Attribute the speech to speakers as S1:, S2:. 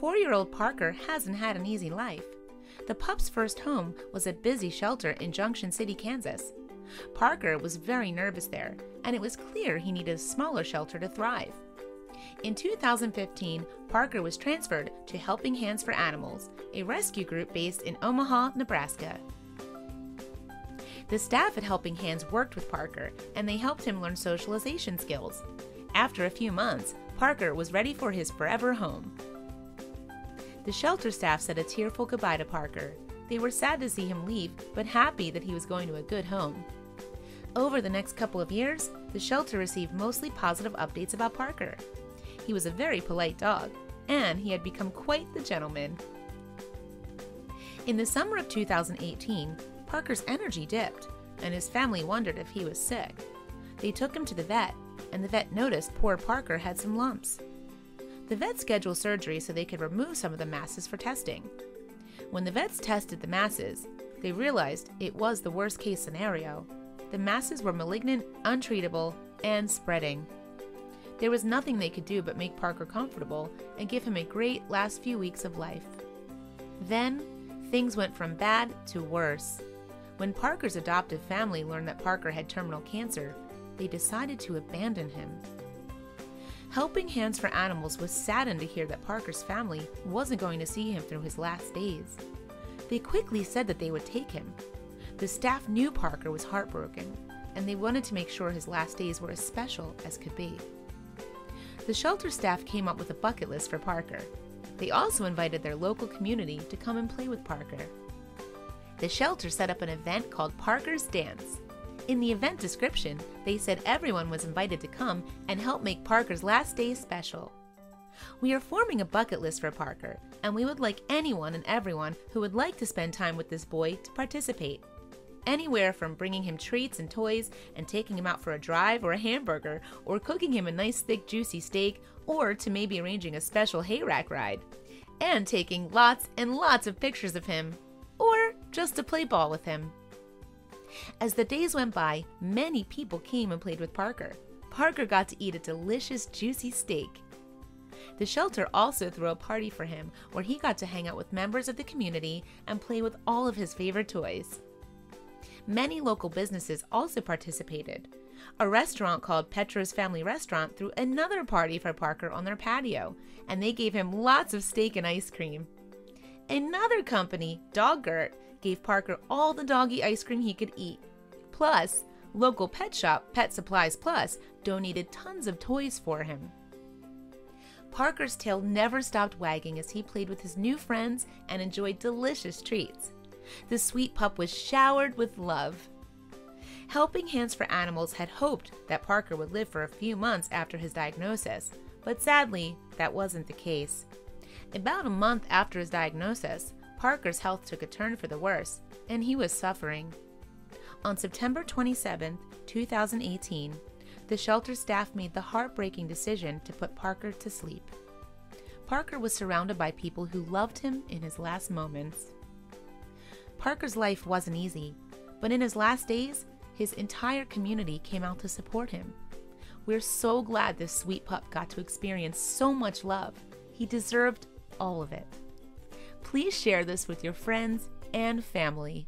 S1: 4-year-old Parker hasn't had an easy life. The pup's first home was a busy shelter in Junction City, Kansas. Parker was very nervous there, and it was clear he needed a smaller shelter to thrive. In 2015, Parker was transferred to Helping Hands for Animals, a rescue group based in Omaha, Nebraska. The staff at Helping Hands worked with Parker, and they helped him learn socialization skills. After a few months, Parker was ready for his forever home. The shelter staff said a tearful goodbye to Parker. They were sad to see him leave, but happy that he was going to a good home. Over the next couple of years, the shelter received mostly positive updates about Parker. He was a very polite dog, and he had become quite the gentleman. In the summer of 2018, Parker's energy dipped, and his family wondered if he was sick. They took him to the vet, and the vet noticed poor Parker had some lumps. The vet scheduled surgery so they could remove some of the masses for testing. When the vets tested the masses, they realized it was the worst-case scenario. The masses were malignant, untreatable, and spreading. There was nothing they could do but make Parker comfortable and give him a great last few weeks of life. Then, things went from bad to worse. When Parker's adoptive family learned that Parker had terminal cancer, they decided to abandon him. Helping Hands for Animals was saddened to hear that Parker's family wasn't going to see him through his last days. They quickly said that they would take him. The staff knew Parker was heartbroken, and they wanted to make sure his last days were as special as could be. The shelter staff came up with a bucket list for Parker. They also invited their local community to come and play with Parker. The shelter set up an event called Parker's Dance. In the event description, they said everyone was invited to come and help make Parker's last days special. We are forming a bucket list for Parker, and we would like anyone and everyone who would like to spend time with this boy to participate. Anywhere from bringing him treats and toys and taking him out for a drive or a hamburger, or cooking him a nice thick juicy steak, or to maybe arranging a special hayrack ride, and taking lots and lots of pictures of him, or just to play ball with him. As the days went by, many people came and played with Parker. Parker got to eat a delicious juicy steak. The shelter also threw a party for him where he got to hang out with members of the community and play with all of his favorite toys. Many local businesses also participated. A restaurant called Petro's Family Restaurant threw another party for Parker on their patio, and they gave him lots of steak and ice cream. Another company, Doggurt, gave Parker all the doggy ice cream he could eat. Plus, local pet shop Pet Supplies Plus donated tons of toys for him. Parker's tail never stopped wagging as he played with his new friends and enjoyed delicious treats. The sweet pup was showered with love. Helping Hands for Animals had hoped that Parker would live for a few months after his diagnosis, but sadly, that wasn't the case. About a month after his diagnosis, Parker's health took a turn for the worse, and he was suffering. On September 27, 2018, the shelter staff made the heartbreaking decision to put Parker to sleep. Parker was surrounded by people who loved him in his last moments. Parker's life wasn't easy, but in his last days, his entire community came out to support him. We're so glad this sweet pup got to experience so much love. He deserved all of it. Please share this with your friends and family.